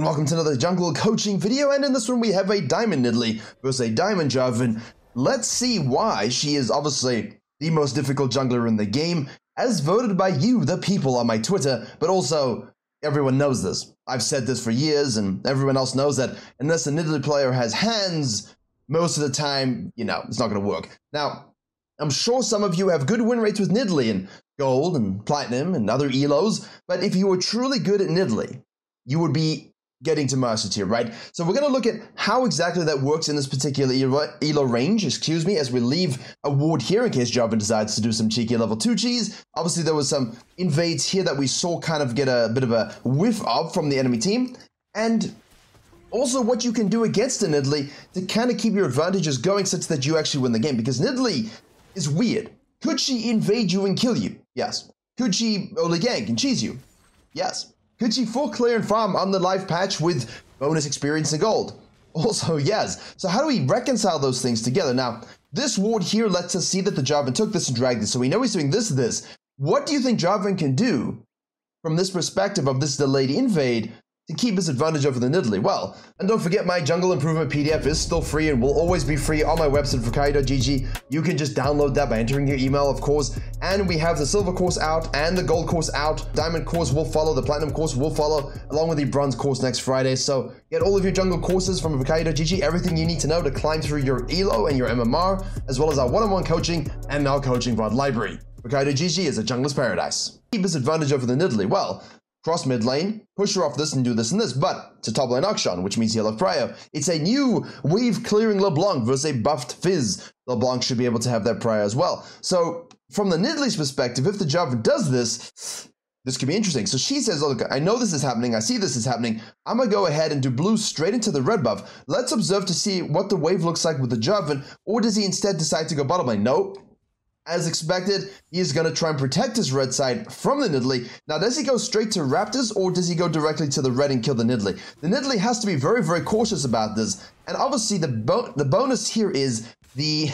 welcome to another jungle coaching video, and in this one we have a Diamond Nidalee versus a Diamond Jarvan. Let's see why she is obviously the most difficult jungler in the game, as voted by you, the people, on my Twitter, but also everyone knows this. I've said this for years, and everyone else knows that unless a Nidalee player has hands, most of the time, you know, it's not going to work. Now, I'm sure some of you have good win rates with Nidalee and Gold and Platinum and other ELOs, but if you were truly good at Nidalee, you would be getting to Master Tier, right? So we're going to look at how exactly that works in this particular ELO range, as we leave a ward here in case Jarvan decides to do some cheeky level 2 cheese. Obviously, there was some invades here that we saw kind of get a bit of a whiff of from the enemy team, and also what you can do against a Nidalee to kind of keep your advantages going such that you actually win the game, because Nidalee is weird. Could she invade you and kill you? Yes. Could she only gank and cheese you? Yes. Could she full clear and farm on the live patch with bonus experience and gold? Also, yes. So how do we reconcile those things together? Now, this ward here lets us see that the Jarvan took this and dragged this, so we know he's doing this. What do you think Jarvan can do from this perspective of this delayed invade to keep his advantage over the Nidalee? Well, and don't forget, my jungle improvement PDF is still free and will always be free on my website, Furkai.gg. You can just download that by entering your email, of course. And we have the silver course out and the gold course out. Diamond course will follow, the platinum course will follow, along with the bronze course next Friday. So get all of your jungle courses from Furkai.gg, everything you need to know to climb through your ELO and your MMR, as well as our one-on-one coaching and our coaching VOD library. Furkai.gg is a jungler's paradise. Keep his advantage over the Nidalee. Well, cross mid lane, push her off this and do this and this, but it's a top lane Akshan, which means he'll have Prio. It's a new wave clearing LeBlanc versus a buffed Fizz. LeBlanc should be able to have that Prio as well. So from the Nidalee's perspective, if the Jarvan does this, this could be interesting. So she says, look, I know this is happening, I see this is happening, I'm gonna go ahead and do blue straight into the red buff. Let's observe to see what the wave looks like with the Jarvan, or does he instead decide to go bottom lane? Nope. As expected, he is going to try and protect his red side from the Nidalee. Now, does he go straight to Raptors, or does he go directly to the red and kill the Nidalee? The Nidalee has to be very, very cautious about this. And obviously, the bonus here is the...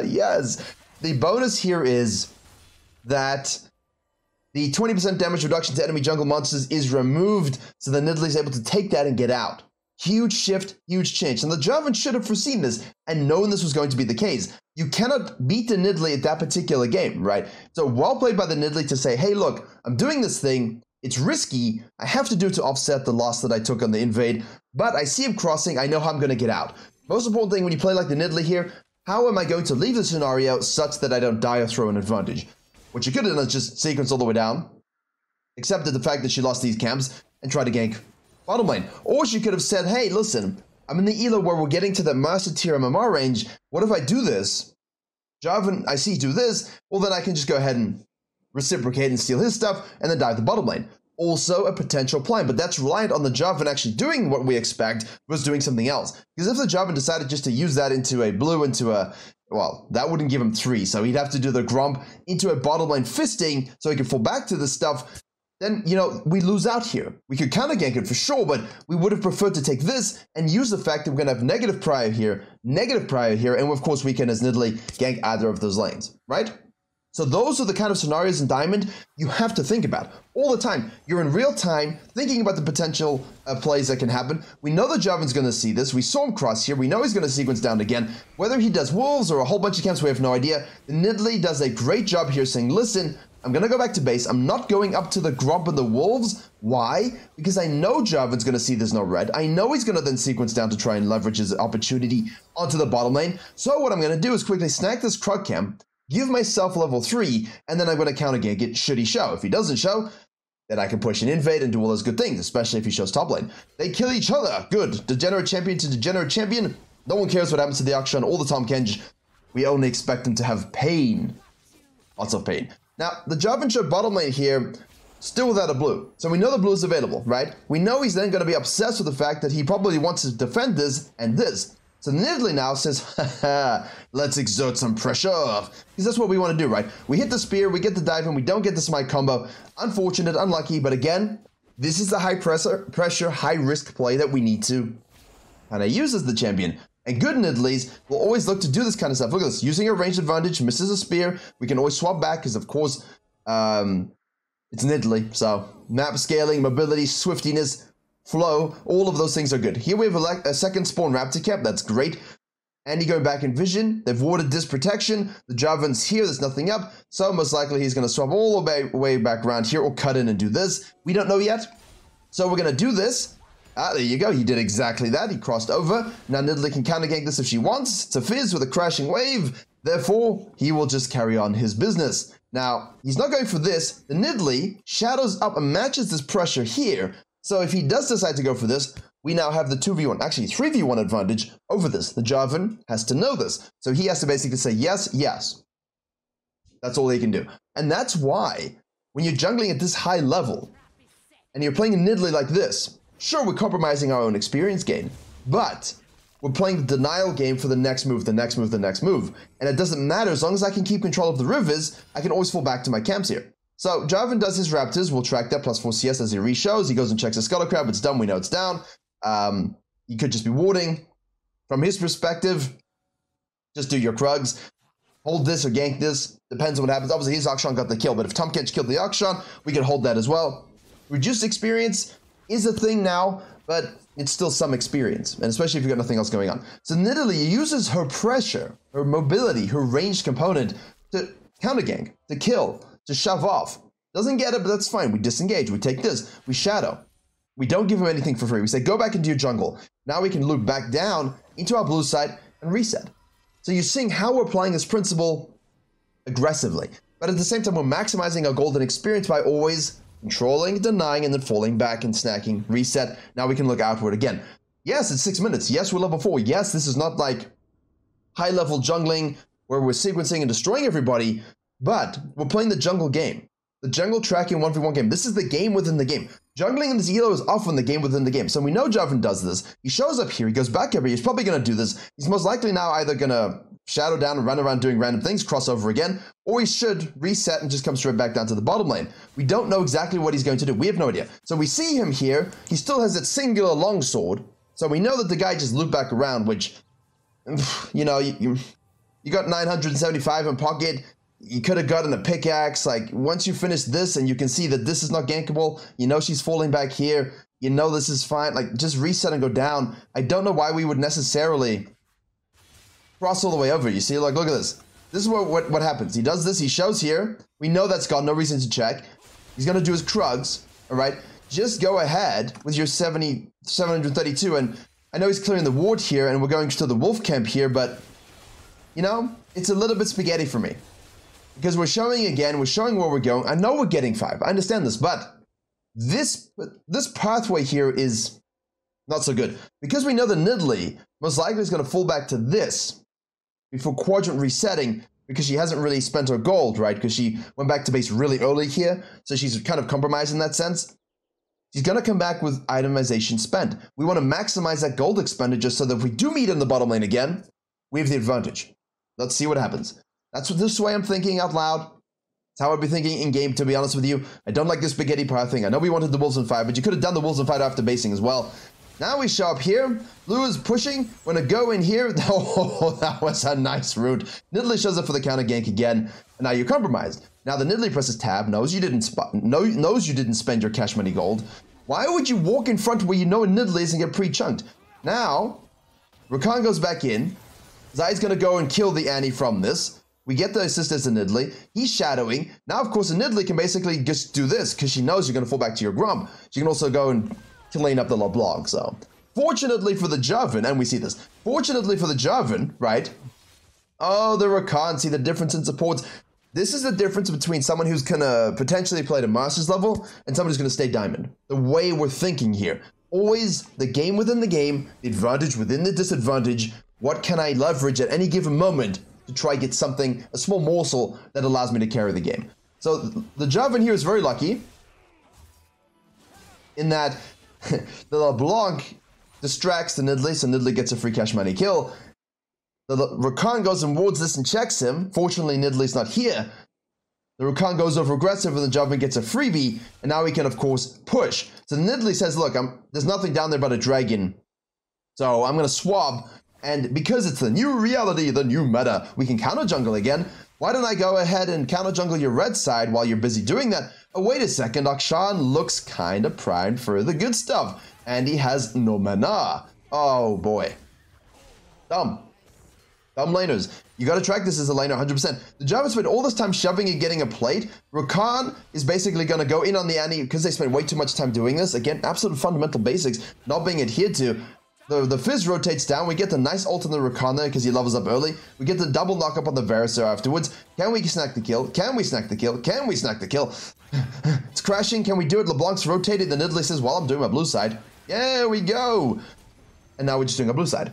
yes. The bonus here is that the 20% damage reduction to enemy jungle monsters is removed, so the Nidalee is able to take that and get out. Huge shift, huge change. And the Jarvan should have foreseen this and known this was going to be the case. You cannot beat the Nidalee at that particular game, right? So well played by the Nidalee to say, hey, look, I'm doing this thing. It's risky. I have to do it to offset the loss that I took on the invade. But I see him crossing. I know how I'm going to get out. Most important thing when you play like the Nidalee here, how am I going to leave the scenario such that I don't die or throw an advantage? What you could have done is just sequence all the way down, accepted the fact that she lost these camps, and try to gank bottom lane. Or she could have said, hey, listen, I'm in the ELO where we're getting to the Master Tier MMR range. What if I do this? Jarvan, I see do this. Well, then I can just go ahead and reciprocate and steal his stuff and then dive the bottom lane. Also a potential plan, but that's reliant on the Jarvan actually doing what we expect versus doing something else. Because if the Jarvan decided just to use that into a blue, into a, well, that wouldn't give him 3. So he'd have to do the Gromp into a bottom lane fisting so he can fall back to the stuff. Then, you know, we lose out here. We could counter gank it for sure, but we would have preferred to take this and use the fact that we're going to have negative Prio here, and of course we can, as Nidalee, gank either of those lanes, right? So those are the kind of scenarios in Diamond you have to think about all the time. You're in real time thinking about the potential plays that can happen. We know that Jarvan's going to see this. We saw him cross here. We know he's going to sequence down again. Whether he does wolves or a whole bunch of camps, we have no idea. The Nidalee does a great job here saying, listen, I'm going to go back to base. I'm not going up to the Gromp and the wolves. Why? Because I know Jarvan's going to see there's no red. I know he's going to then sequence down to try and leverage his opportunity onto the bottom lane. So what I'm going to do is quickly snack this Krug camp, give myself level 3, and then I'm going to counter gank it should he show. If he doesn't show, then I can push an invade and do all those good things, especially if he shows top lane. They kill each other. Good. Degenerate champion to degenerate champion. No one cares what happens to the Akshan or the Tahm Kench. We only expect them to have pain. Lots of pain. Now, the Jarvan showed bottom lane here, still without a blue. So we know the blue is available, right? We know he's then going to be obsessed with the fact that he probably wants to defend this and this. So Nidalee now says, haha, let's exert some pressure. Because that's what we want to do, right? We hit the spear, we get the dive, and we don't get the smite combo. Unfortunate, unlucky, but again, this is the high pressure, high risk play that we need to kind of use as the champion. And good Nidalees will always look to do this kind of stuff. Look at this, using a ranged advantage, misses a spear. We can always swap back because, of course, it's Nidalee. So map scaling, mobility, swiftiness, flow, all of those things are good. Here we have a second spawn Raptor Cap. That's great. Andy going back in vision. They've warded this protection. The Jarvan's here. There's nothing up. So most likely he's going to swap all the way back around here or cut in and do this. We don't know yet. So we're going to do this. There you go. He did exactly that. He crossed over. Now Nidalee can counter gank this if she wants. It's a Fizz with a crashing wave. Therefore, he will just carry on his business. Now, he's not going for this. The Nidalee shadows up and matches this pressure here. So if he does decide to go for this, we now have the 2v1, actually 3v1 advantage over this. The Jarvan has to know this. So he has to basically say yes, yes. That's all he can do. And that's why, when you're jungling at this high level, and you're playing a Nidalee like this, sure, we're compromising our own experience gain, but we're playing the denial game for the next move, the next move, the next move. And it doesn't matter, as long as I can keep control of the rivers, I can always fall back to my camps here. So Jarvan does his Raptors, we'll track that, +4 CS as he re-shows. He goes and checks the Scuttle Crab, it's done, we know it's down. He could just be warding. From his perspective, just do your Krugs. Hold this or gank this, depends on what happens. Obviously his Akshan got the kill, but if Tahm Kench killed the Akshan, we can hold that as well. Reduced experience is a thing now, but it's still some experience, and especially if you've got nothing else going on. So Nidalee uses her pressure, her mobility, her ranged component to counter gank, to kill, to shove off. Doesn't get it, but that's fine. We disengage, we take this, we shadow. We don't give him anything for free. We say, go back into your jungle. Now we can loop back down into our blue side and reset. So you're seeing how we're applying this principle aggressively, but at the same time, we're maximizing our golden experience by always controlling, denying, and then falling back and snacking, reset. Now we can look outward again. Yes, it's 6 minutes. Yes, we're level 4. Yes, this is not like high-level jungling where we're sequencing and destroying everybody, but we're playing the jungle game. The jungle tracking 1v1 game. This is the game within the game. Jungling in this elo is often the game within the game. So we know Jarvan does this. He shows up here. He goes back over here. He's probably going to do this. He's most likely now either going to shadow down and run around doing random things, cross over again, or he should reset and just come straight back down to the bottom lane. We don't know exactly what he's going to do. We have no idea. So we see him here. He still has that singular longsword. So we know that the guy just looped back around, which, you know, you got 975 in pocket. You could have gotten a pickaxe. Like, once you finish this and you can see that this is not gankable, you know she's falling back here. You know this is fine. Like, just reset and go down. I don't know why we would necessarily cross all the way over. You see, like, look at this. This is what happens. He does this. He shows here. We know that's gone. No reason to check. He's going to do his Krugs. All right. Just go ahead with your 732. And I know he's clearing the ward here, and we're going to the wolf camp here, but, you know, it's a little bit spaghetti for me. Because we're showing again, we're showing where we're going. I know we're getting 5. I understand this, but this pathway here is not so good. Because we know the Nidalee most likely is going to fall back to this before quadrant resetting, because she hasn't really spent her gold, right? Because she went back to base really early here, so she's kind of compromised in that sense. She's going to come back with itemization spent. We want to maximize that gold expenditure so that if we do meet in the bottom lane again, we have the advantage. Let's see what happens. This way I'm thinking out loud. It's how I'd be thinking in game, to be honest with you. I don't like this spaghetti path thing. I know we wanted the Wolves in 5, but you could have done the Wolves in 5 after basing as well. Now we show up here. Blue is pushing. We're going to go in here. Oh, that was a nice route. Nidalee shows up for the counter gank again. And now you're compromised. Now the Nidalee presses tab, knows you didn't spend your cash money gold. Why would you walk in front where you know a Nidalee is and get pre-chunked? Now, Rakan goes back in. Zai's going to go and kill the Annie from this. We get the assist as a Nidalee. He's shadowing. Now, of course, a Nidalee can basically just do this because she knows you're going to fall back to your Grump. She can also go and lane up the LeBlanc. So, fortunately for the Jarvan, and we see this. Fortunately for the Jarvan, right? Oh, the Rakan. See the difference in supports. This is the difference between someone who's going to potentially play at a Masters level and someone who's going to stay Diamond. The way we're thinking here. Always the game within the game, the advantage within the disadvantage. What can I leverage at any given moment to try get something, a small morsel that allows me to carry the game. So the Jarvan here is very lucky in that the LeBlanc distracts the Nidalee, so Nidalee gets a free cash money kill. The Rakan goes and wards this and checks him. Fortunately, Nidalee's not here. The Rakan goes over aggressive and the Jarvan gets a freebie, and now we can, of course, push. So Nidalee says, look, there's nothing down there but a dragon, so I'm going to swab. And because it's the new reality, the new meta, we can counter jungle again. Why don't I go ahead and counter jungle your red side while you're busy doing that? Oh, wait a second, Akshan looks kind of primed for the good stuff. And he has no mana. Oh boy. Dumb laners. You gotta track this as a laner 100%. The Jarvan spent all this time shoving and getting a plate. Rakan is basically gonna go in on the Annie because they spent way too much time doing this. Again, absolute fundamental basics not being adhered to. The Fizz rotates down. We get the nice ult on the Rakan there because he levels up early. We get the double knock up on the Varus afterwards. Can we snack the kill? Can we snack the kill? Can we snack the kill? It's crashing. Can we do it? LeBlanc's rotated. The Nidalee says, well, I'm doing my blue side. There we go. And now we're just doing a blue side.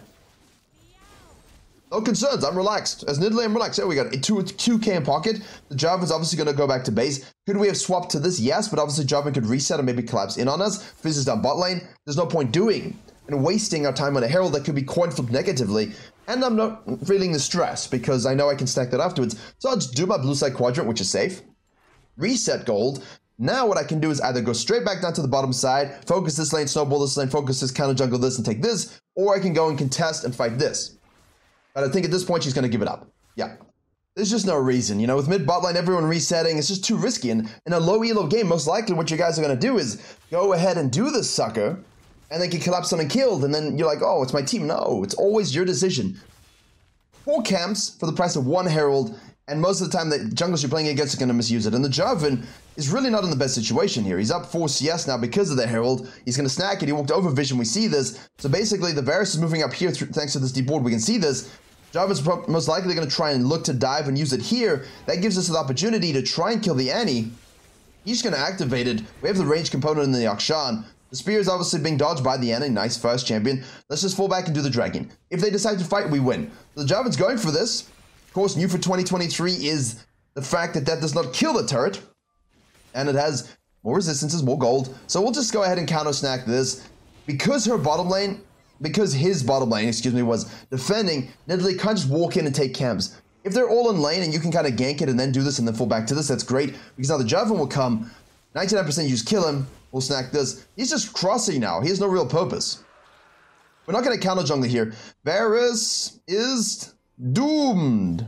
No concerns, I'm relaxed. As Nidalee, I'm relaxed. There we go, 2k in pocket. The Jarvan's obviously going to go back to base. Could we have swapped to this? Yes, but obviously Jarvan could reset and maybe collapse in on us. Fizz is down bot lane. There's no point doing and wasting our time on a Herald that could be coin flipped negatively. And I'm not feeling the stress because I know I can stack that afterwards. So I'll just do my blue side quadrant, which is safe. Reset gold. Now what I can do is either go straight back down to the bottom side, focus this lane, snowball this lane, focus this, counter jungle this, and take this. Or I can go and contest and fight this. But I think at this point, she's going to give it up. Yeah. There's just no reason. You know, with mid bot lane, everyone resetting, it's just too risky. And in a low elo game, most likely what you guys are going to do is go ahead and do this sucker, and then get collapsed on and killed. And then you're like, oh, it's my team. No, it's always your decision. 4 camps for the price of 1 Herald. And most of the time, the jungles you're playing against are going to misuse it. And the Jarvan is really not in the best situation here. He's up 4 CS now because of the Herald. He's going to snack it. He walked over Vision. We see this. So basically, the Varus is moving up here thanks to this deep ward. We can see this. Jarvan's most likely going to try and look to dive and use it here. That gives us the opportunity to try and kill the Annie. He's going to activate it. We have the range component in the Akshan. The spear is obviously being dodged by the Annie. Nice first champion. Let's just fall back and do the dragon. If they decide to fight, we win. The Jarvan's going for this. Of course, new for 2023 is the fact that that does not kill the turret. And it has more resistances, more gold. So we'll just go ahead and counter snack this. Because his bottom lane, was defending, Nidalee can't just walk in and take camps. If they're all in lane and you can kind of gank it and then do this and then fall back to this, that's great. Because now the Jarvan will come. 99% use kill him. We'll snack this. He's just crossing now. He has no real purpose. We're not going to counter jungle here. Varus is doomed.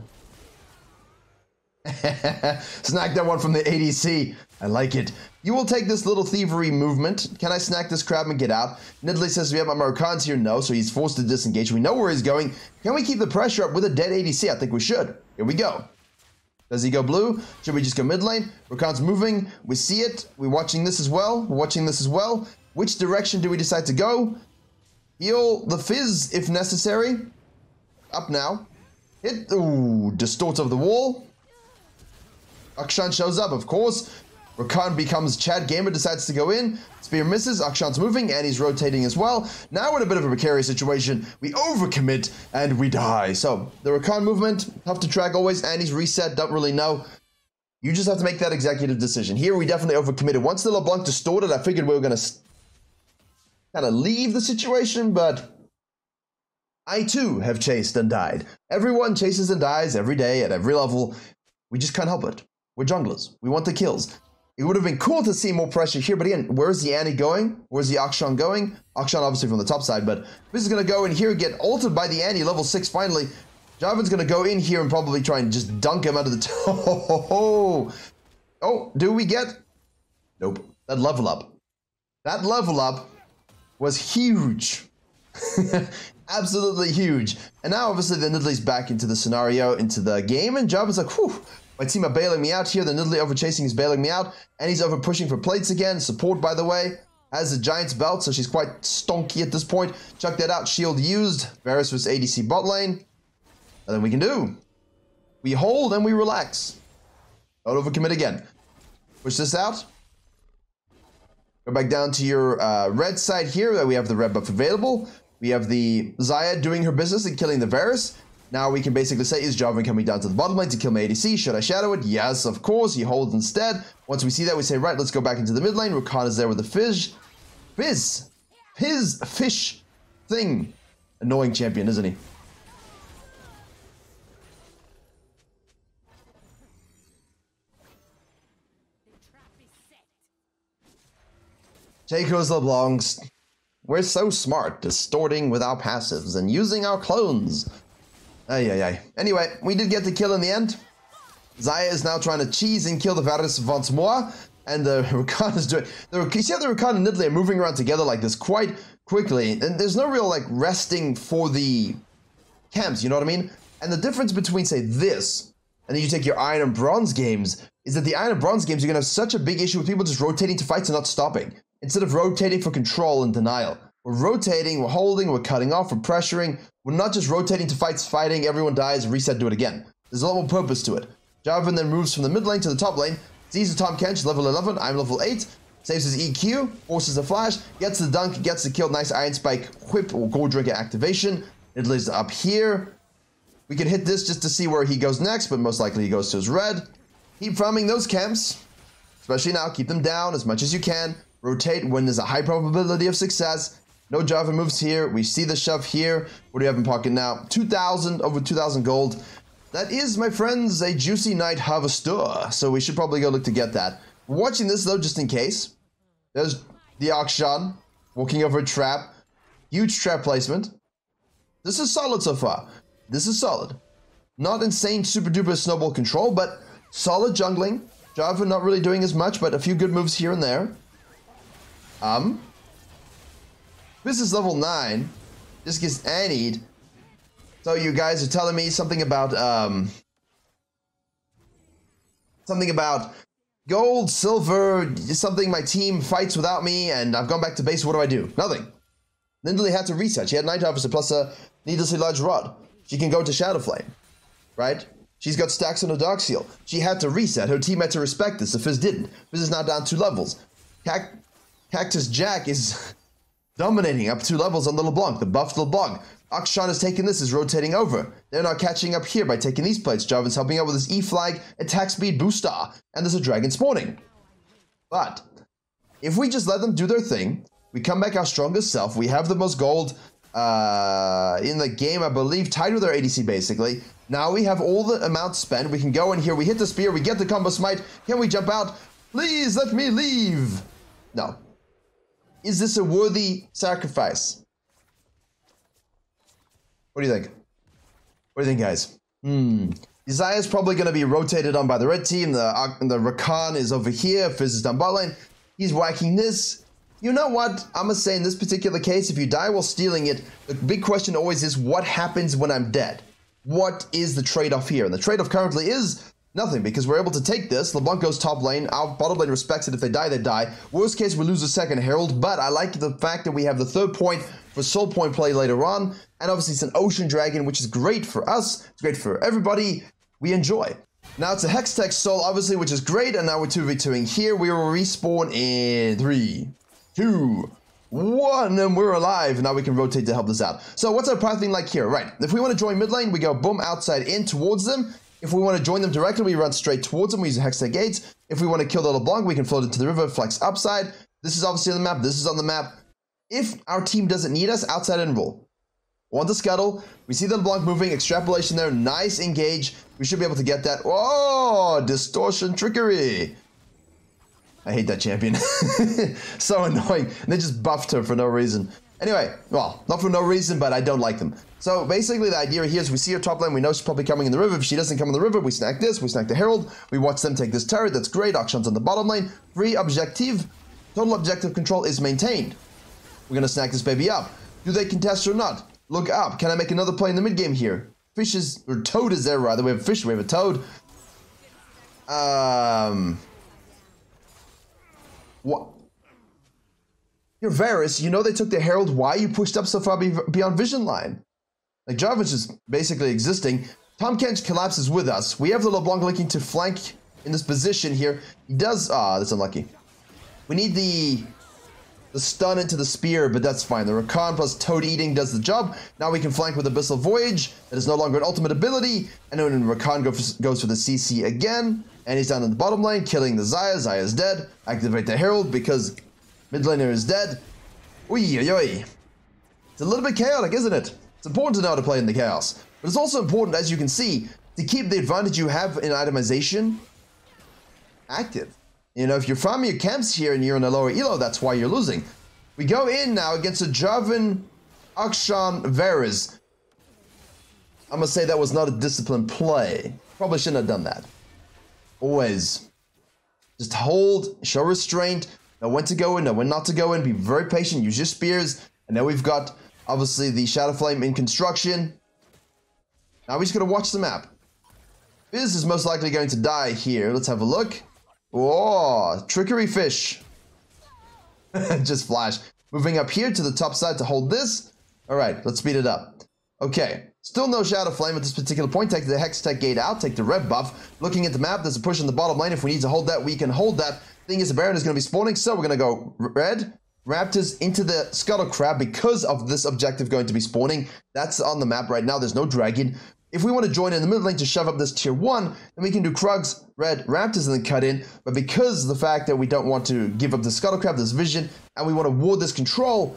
Snack that one from the ADC. I like it. You will take this little thievery movement. Can I snack this crab and get out? Nidalee says we have my Rakan's here. No, so he's forced to disengage. We know where he's going. Can we keep the pressure up with a dead ADC? I think we should. Here we go. Does he go blue? Should we just go mid lane? Rakan's moving. We see it. We're watching this as well. We're watching this as well. Which direction do we decide to go? Heal the Fizz if necessary. Up now. Hit. Ooh, distort of the wall. Akshan shows up, of course. Rakan becomes Chad Gamer, decides to go in. Spear misses. Akshan's moving, and he's rotating as well. Now we're in a bit of a precarious situation. We overcommit, and we die. So, the Rakan movement, tough to track always. Annie's reset, don't really know. You just have to make that executive decision. Here, we definitely overcommitted. Once the LeBlanc distorted, I figured we were going to kind of leave the situation, but I, too, have chased and died. Everyone chases and dies every day at every level. We just can't help it. We're junglers. We want the kills. It would have been cool to see more pressure here, but again, where's the Annie going? Where's the Akshan going? Akshan obviously from the top side, but this is going to go in here, get ulted by the Annie, level 6 finally. Jarvan's going to go in here and probably try and just dunk him out of the toe. Oh, do we get? Nope. That level up. That level up was huge. Absolutely huge. And now obviously the Nidalee's back into the scenario, into the game, and Jarvan's like, whew. My team are bailing me out here. The Nidalee over chasing is bailing me out. And he's over pushing for plates again. Support, by the way, has a Giant's belt, so she's quite stonky at this point. Chuck that out. Shield used. Varus versus ADC bot lane. Nothing we can do. We hold and we relax. Don't overcommit again. Push this out. Go back down to your red side here. We have the red buff available. We have the Xayah doing her business and killing the Varus. Now we can basically say, is Jarvan coming down to the bottom lane to kill my ADC? Should I shadow it? Yes, of course. He holds instead. Once we see that, we say, right, let's go back into the mid lane. Rakan is there with the fish thing. Annoying champion, isn't he? Jayco's LeBlancs. We're so smart, distorting with our passives and using our clones. Ay. Anyway, we did get the kill in the end. Xayah is now trying to cheese and kill the Varus once more. And the Rakan is doing... You see how the Rakan and Nidalee are moving around together like this quite quickly. And there's no real, like, resting for the camps, you know what I mean? And the difference between, say, this, and then you take your Iron and Bronze games, is that the Iron and Bronze games, you're going to have such a big issue with people just rotating to fights and not stopping. Instead of rotating for control and denial. We're rotating, we're holding, we're cutting off, we're pressuring. We're not just rotating to fights, fighting, everyone dies, reset, do it again. There's a lot more purpose to it. Jarvan then moves from the mid lane to the top lane, sees the Tahm Kench, level 11, I'm level 8, saves his EQ, forces a flash, gets the dunk, gets the kill, nice Iron Spike whip or Gold Drinker activation. It lives up here. We can hit this just to see where he goes next, but most likely he goes to his red. Keep farming those camps, especially now, keep them down as much as you can. Rotate when there's a high probability of success. No Jarvan moves here. We see the shove here. What do we have in pocket now? 2,000, over 2,000 gold. That is, my friends, a juicy night harvester. So we should probably go look to get that. We're watching this, though, just in case. There's the Akshan walking over a trap. Huge trap placement. This is solid so far. This is solid. Not insane, super duper snowball control, but solid jungling. Jarvan not really doing as much, but a few good moves here and there. This is level 9. This gets annied. So you guys are telling me something about gold, silver, something my team fights without me, and I've gone back to base. What do I do? Nothing. Nidalee had to reset. She had Night Harvester plus a needlessly large rod. She can go to Shadowflame, right? She's got stacks on her Dark Seal. She had to reset. Her team had to respect this. The Fizz didn't. Fizz is now down 2 levels. Cactus Jack is dominating up 2 levels on the LeBlanc, the buffed LeBlanc. Akshan has taken this, is rotating over. They're not catching up here by taking these plates. Jarvan's helping out with his E-Flag, attack speed booster, and there's a dragon spawning. But if we just let them do their thing, we come back our strongest self. We have the most gold in the game, I believe, tied with our ADC basically. Now we have all the amount spent. We can go in here, we hit the spear, we get the combo smite. Can we jump out? Please let me leave. No. Is this a worthy sacrifice? What do you think? What do you think, guys? Xayah is probably going to be rotated on by the red team. The Rakan is over here. Fizz is down bot lane. He's whacking this. You know what? I'm going to say in this particular case, if you die while stealing it, the big question always is, what happens when I'm dead? What is the trade-off here? And the trade-off currently is nothing, because we're able to take this. LeBlanc goes top lane. Our bottom lane respects it. If they die, they die. Worst case, we lose a second Herald, but I like the fact that we have the 3rd point for soul point play later on. And obviously, it's an Ocean Dragon, which is great for us. It's great for everybody. We enjoy. Now, it's a Hextech Soul, obviously, which is great. And now we're 2v2ing here. We will respawn in 3, 2, 1, and we're alive. Now we can rotate to help this out. So what's our pathing like here? Right. If we want to join mid lane, we go boom, outside in towards them. If we want to join them directly, we run straight towards them. We use Hextech Gates. If we want to kill the LeBlanc, we can float into the river, flex upside. This is obviously on the map. This is on the map. If our team doesn't need us, outside in roll. Want the scuttle. We see the LeBlanc moving. Extrapolation there. Nice engage. We should be able to get that. Oh, distortion trickery. I hate that champion. So annoying. And they just buffed her for no reason. Anyway, well, not for no reason, but I don't like them. So basically the idea here is we see her top lane, we know she's probably coming in the river. If she doesn't come in the river, we snack this, we snack the Herald, we watch them take this turret, that's great. Akshan's on the bottom lane. Free objective, total objective control is maintained. We're gonna snack this baby up. Do they contest or not? Look up. Can I make another play in the mid game here? Fish is, or Toad is there rather. We have a fish, we have a Toad. What? You're Varus, you know they took the Herald. Why you pushed up so far beyond vision line? Like, Jarvan's just basically existing. Tahm Kench collapses with us. We have the LeBlanc looking to flank in this position here. He does... that's unlucky. We need the stun into the spear, but that's fine. The Rakan plus Toad Eating does the job. Now we can flank with Abyssal Voyage. That is no longer an ultimate ability. And then Rakan goes for the CC again. And he's down in the bottom lane, killing the Xayah. Xayah is dead. Activate the Herald because mid laner is dead. Oi, oi, oi. It's a little bit chaotic, isn't it? It's important to know how to play in the chaos. But it's also important, as you can see, to keep the advantage you have in itemization active. You know, if you're farming your camps here and you're in a lower elo, that's why you're losing. We go in now against a Jarvan, Akshan, Varus. I'm gonna say that was not a disciplined play. Probably shouldn't have done that. Always. Just hold, show restraint, know when to go in, know when not to go in, be very patient, use your spears. And now we've got, obviously, the Shadow Flame in construction. Now we're just going to watch the map. Fizz is most likely going to die here. Let's have a look. Oh, Trickery Fish. Just flash. Moving up here to the top side to hold this. All right, let's speed it up. Okay, still no Shadow Flame at this particular point. Take the Hextech Gate out, take the red buff. Looking at the map, there's a push in the bottom lane. If we need to hold that, we can hold that. Thing is, the Baron is going to be spawning, so we're going to go red. Raptors into the Scuttle Crab because of this objective going to be spawning. That's on the map right now. There's no dragon. If we want to join in the mid lane to shove up this tier 1, then we can do Krugs, red, Raptors, and then cut in. But because of the fact that we don't want to give up the Scuttle Crab, this vision, and we want to ward this control,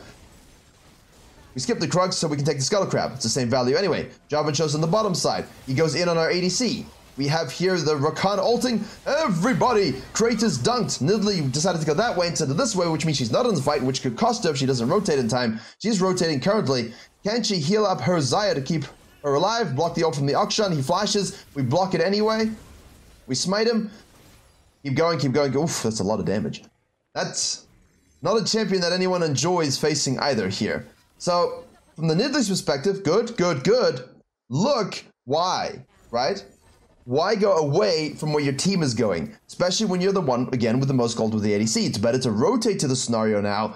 we skip the Krugs so we can take the Scuttle Crab. It's the same value anyway. Jarvan shows on the bottom side. He goes in on our ADC. We have here the Rakan ulting. Everybody! Kratos dunked. Nidalee decided to go that way instead of this way, which means she's not in the fight, which could cost her if she doesn't rotate in time. She's rotating currently. Can she heal up her Xayah to keep her alive? Block the ult from the Akshan. He flashes. We block it anyway. We smite him. Keep going, keep going. Oof, that's a lot of damage. That's not a champion that anyone enjoys facing either here. So, from the Nidalee's perspective, good, good, good. Look, why, right? Why go away from where your team is going? Especially when you're the one, again, with the most gold with the ADC. It's better to rotate to the scenario now,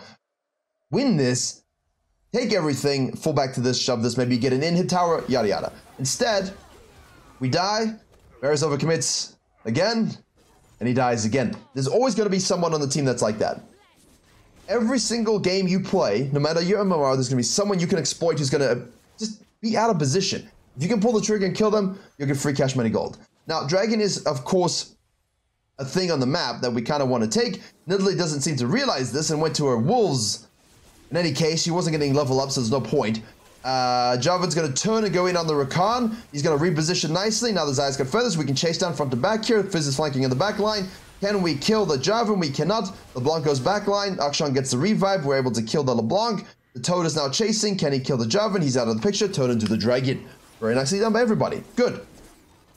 win this, take everything, fall back to this, shove this, maybe get an in-hit tower, yada yada. Instead, we die, Varus overcommits again, and he dies again. There's always going to be someone on the team that's like that. Every single game you play, no matter your MMR, there's going to be someone you can exploit who's going to just be out of position. If you can pull the trigger and kill them, you'll get free cash money gold. Now, Dragon is, of course, a thing on the map that we kind of want to take. Nidalee doesn't seem to realize this and went to her Wolves. In any case, she wasn't getting level up, so there's no point. Jarvan's going to turn and go in on the Rakan. He's going to reposition nicely. Now the Xayah's got feathers. We can chase down front to back here. Fizz is flanking in the back line. Can we kill the Jarvan? We cannot. LeBlanc goes back line. Akshan gets the revive. We're able to kill the LeBlanc. The Toad is now chasing. Can he kill the Jarvan? He's out of the picture. Toad into the Dragon. Very nicely done by everybody. Good.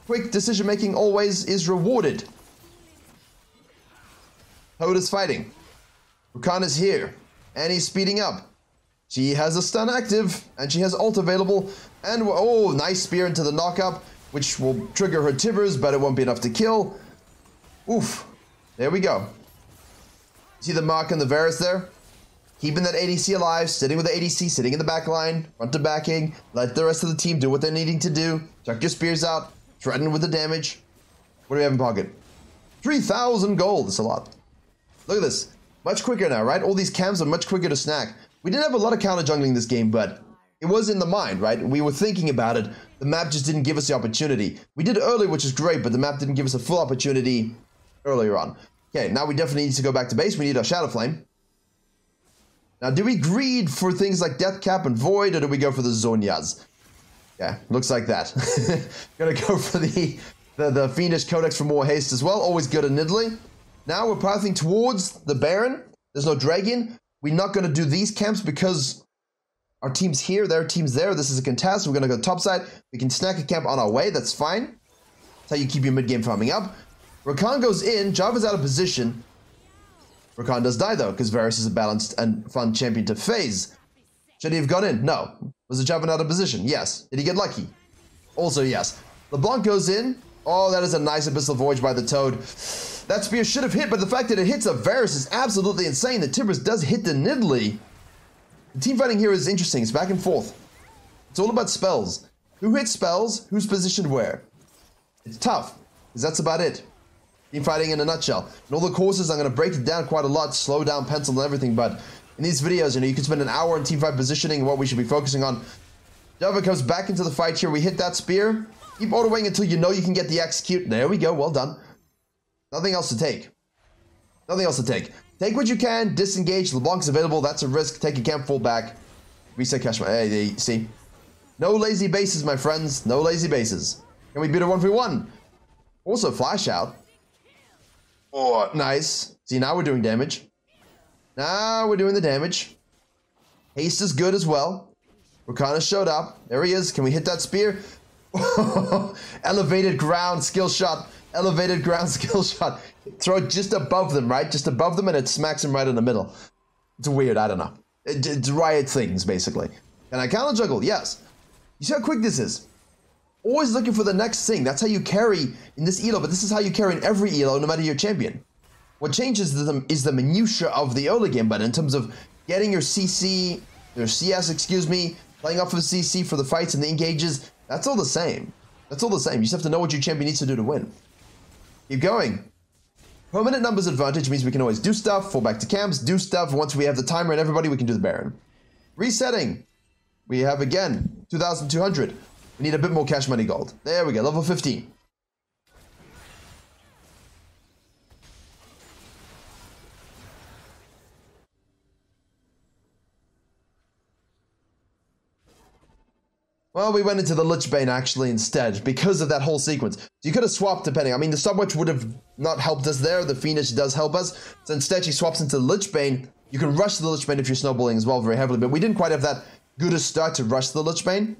Quick decision making always is rewarded. Toad is fighting. Rakan is here. And he's speeding up. She has a stun active. And she has ult available. And, oh, nice spear into the knock-up. Which will trigger her Tibbers, but it won't be enough to kill. Oof. There we go. See the mark on the Varus there? Keeping that ADC alive, sitting with the ADC, sitting in the back line, front to backing, let the rest of the team do what they're needing to do. Chuck your spears out, threaten with the damage. What do we have in pocket? 3,000 gold, that's a lot. Look at this, much quicker now, right? All these camps are much quicker to snack. We didn't have a lot of counter jungling this game, but it was in the mind, right? We were thinking about it. The map just didn't give us the opportunity. We did early, which is great, but the map didn't give us a full opportunity earlier on. Okay, now we definitely need to go back to base. We need our Shadow Flame. Now, do we greed for things like Death Cap and Void, or do we go for the Zhonyas? Yeah, looks like that. Gonna go for the Fiendish Codex for more haste as well. Always good at Nidalee. Now we're pathing towards the Baron. There's no Dragon. We're not gonna do these camps because our team's here, their team's there. This is a contest. We're gonna go topside. We can snack a camp on our way. That's fine. That's how you keep your mid-game farming up. Rakan goes in. Java's out of position. Rakan does die though, because Varus is a balanced and fun champion to phase. Should he have gone in? No. Was the Jarvan out of position? Yes. Did he get lucky? Also yes. LeBlanc goes in. Oh, that is a nice Abyssal Voyage by the Toad. That spear should have hit, but the fact that it hits a Varus is absolutely insane. The Tibbers does hit the Nidalee. The team fighting here is interesting. It's back and forth. It's all about spells. Who hits spells? Who's positioned where? It's tough, because that's about it. Team fighting in a nutshell. In all the courses, I'm going to break it down quite a lot, slow down, pencil, and everything, but in these videos, you know, you can spend an hour in teamfight positioning and what we should be focusing on. Java comes back into the fight here. We hit that spear. Keep autoing until you know you can get the execute. There we go. Well done. Nothing else to take. Nothing else to take. Take what you can. Disengage. LeBlanc's available. That's a risk. Take a camp, fall back. Reset cash. Hey, see? No lazy bases, my friends. No lazy bases. Can we beat a 1v1? Also, flash out. Oh, nice. See, now we're doing damage. Now we're doing the damage. Haste is good as well. Rakan showed up. There he is. Can we hit that spear? Elevated ground skill shot. Elevated ground skill shot. Throw it just above them, right? Just above them, and it smacks them right in the middle. It's weird, I don't know. It's riot things, basically. Can I counter juggle? Yes. You see how quick this is? Always looking for the next thing. That's how you carry in this elo, but this is how you carry in every elo, no matter your champion. What changes is the minutia of the early game, but in terms of getting your CC, your CS, excuse me, playing off of CC for the fights and the engages, that's all the same. That's all the same. You just have to know what your champion needs to do to win. Keep going. Permanent numbers advantage means we can always do stuff, fall back to camps, do stuff. Once we have the timer and everybody, we can do the Baron. Resetting. We have, again, 2,200. We need a bit more cash money gold. There we go, level 15. Well, we went into the Lich Bane actually instead because of that whole sequence. So you could have swapped depending. I mean, the Stopwatch would have not helped us there. The Phoenix does help us. So instead she swaps into the Lich Bane. You can rush the Lich Bane if you're snowballing as well very heavily. But we didn't quite have that good a start to rush the Lich Bane.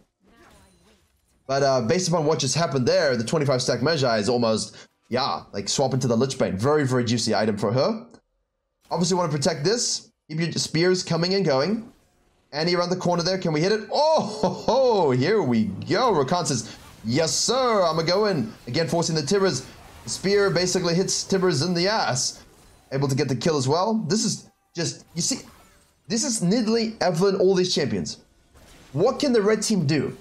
But based upon what just happened there, the 25 stack Magi is almost, yeah, like swap into the Lich Bane. Very, very juicy item for her. Obviously want to protect this. Keep your spears coming and going. Annie around the corner there. Can we hit it? Oh, here we go. Rakan says, yes, sir. I'm going. Again, forcing the Tibbers. The spear basically hits Tibbers in the ass. Able to get the kill as well. This is just, you see, this is Nidalee, Evelynn, all these champions. What can the red team do?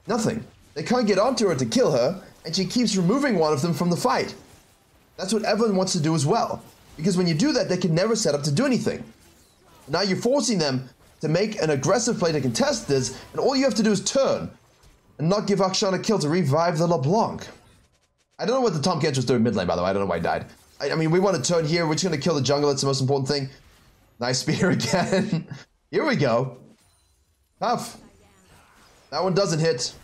Nothing. They can't get onto her to kill her, and she keeps removing one of them from the fight. That's what Evelynn wants to do as well. Because when you do that, they can never set up to do anything. Now you're forcing them to make an aggressive play to contest this, and all you have to do is turn and not give Akshan a kill to revive the LeBlanc. I don't know what the Tahm Kench was doing mid lane, by the way. I don't know why he died. I mean, we want to turn here. We're just going to kill the jungle. That's the most important thing. Nice spear again. Here we go. Tough. That one doesn't hit.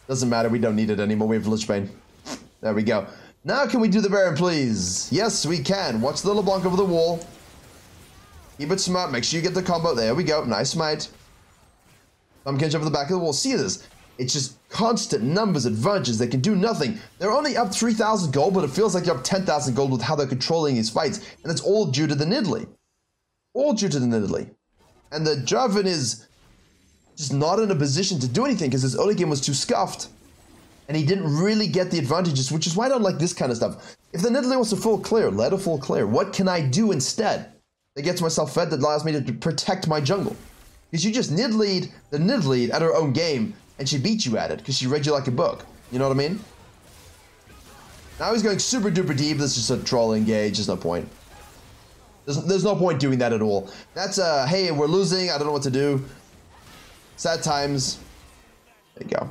Doesn't matter. We don't need it anymore. We have Lich Bane. There we go. Now can we do the Baron, please? Yes, we can. Watch the LeBlanc over the wall. Keep it smart. Make sure you get the combo. There we go. Nice smite. Tahm Kench over the back of the wall. See this? It's just constant numbers advantages. They can do nothing. They're only up 3,000 gold, but it feels like you're up 10,000 gold with how they're controlling these fights. And it's all due to the Nidalee. All due to the Nidalee. And the Jarvan is just not in a position to do anything because his early game was too scuffed. And he didn't really get the advantages, which is why I don't like this kind of stuff. If the Nidalee wants to full clear, let her full clear. What can I do instead that gets myself fed that allows me to protect my jungle? Because you just Nidalee the Nidalee at her own game, and she beat you at it because she read you like a book. You know what I mean? Now he's going super duper deep. This is just a troll engage. There's no point. There's no point doing that at all. That's hey, we're losing. I don't know what to do. Sad times. There you go.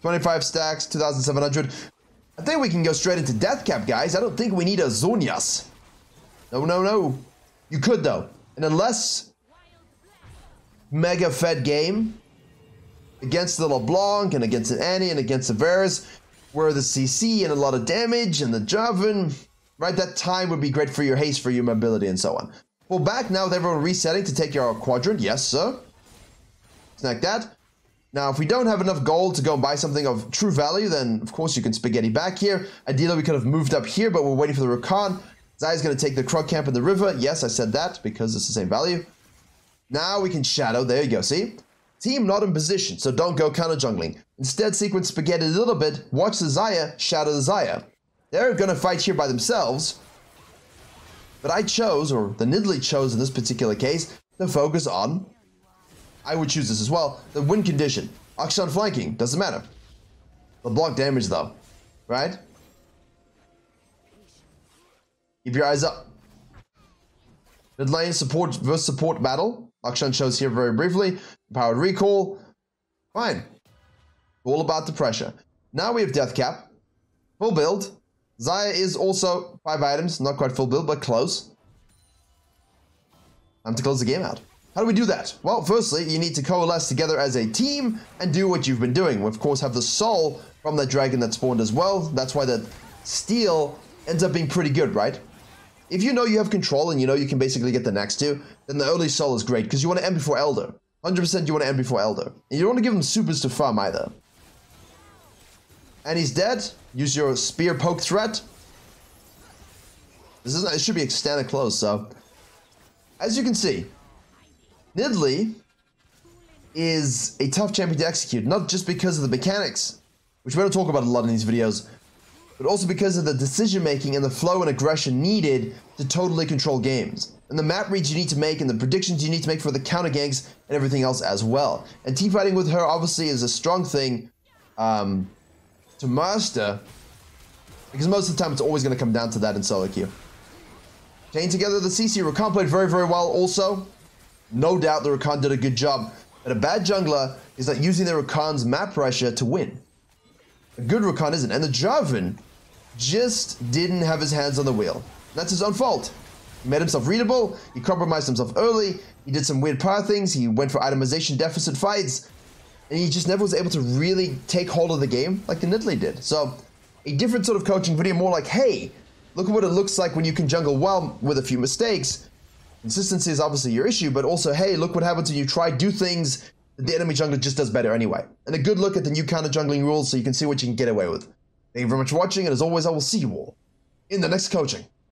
25 stacks, 2,700. I think we can go straight into death cap, guys. I don't think we need a Zhonya's. No, no, no. You could, though. In a less mega fed game against the LeBlanc and against an Annie and against the Varus, where the CC and a lot of damage and the Jarvan, right? That time would be great for your haste, for your mobility, and so on. Pull back now with everyone resetting to take your quadrant. Yes, sir. Snack that. Now, if we don't have enough gold to go and buy something of true value, then of course you can spaghetti back here. Ideally, we could have moved up here, but we're waiting for the Rakan. Zaya's going to take the Krug camp in the river. Yes, I said that because it's the same value. Now we can shadow. There you go. See? Team not in position, so don't go counter jungling. Instead, sequence spaghetti a little bit. Watch the Xayah, shadow the Xayah. They're going to fight here by themselves. But I chose, or the Nidalee chose in this particular case, to focus on, I would choose this as well, the win condition. Akshan flanking, doesn't matter. LeBlanc damage though, right? Keep your eyes up. Mid lane support versus support battle. Akshan shows here very briefly. Powered recall. Fine. All about the pressure. Now we have death cap. Full build. Xayah is also 5 items. Not quite full build, but close. Time to close the game out. How do we do that? Well, firstly, you need to coalesce together as a team and do what you've been doing. We, of course, have the soul from that dragon that spawned as well. That's why that steel ends up being pretty good, right? If you know you have control and you know you can basically get the next two, then the early soul is great because you want to end before Elder. 100% you want to end before Elder. And you don't want to give them supers to farm either. And he's dead. Use your spear poke threat. It should be extended close, so. As you can see, Nidalee is a tough champion to execute, not just because of the mechanics, which we don't talk about a lot in these videos, but also because of the decision making and the flow and aggression needed to totally control games. And the map reads you need to make and the predictions you need to make for the counter ganks and everything else as well. And team fighting with her obviously is a strong thing to master, because most of the time it's always going to come down to that in solo queue. Chain together the CC. Rakan played very, very well also. No doubt the Rakan did a good job. But a bad jungler is like using the Rakan's map pressure to win. A good Rakan isn't. And the Jarvan just didn't have his hands on the wheel. That's his own fault. He made himself readable. He compromised himself early. He did some weird power things. He went for itemization deficit fights. And he just never was able to really take hold of the game like the Nidalee did. So a different sort of coaching video, more like, hey, look at what it looks like when you can jungle well with a few mistakes. Consistency is obviously your issue, but also, hey, look what happens when you try do things that the enemy jungler just does better anyway. And a good look at the new counter jungling rules so you can see what you can get away with. Thank you very much for watching, and as always, I will see you all in the next coaching.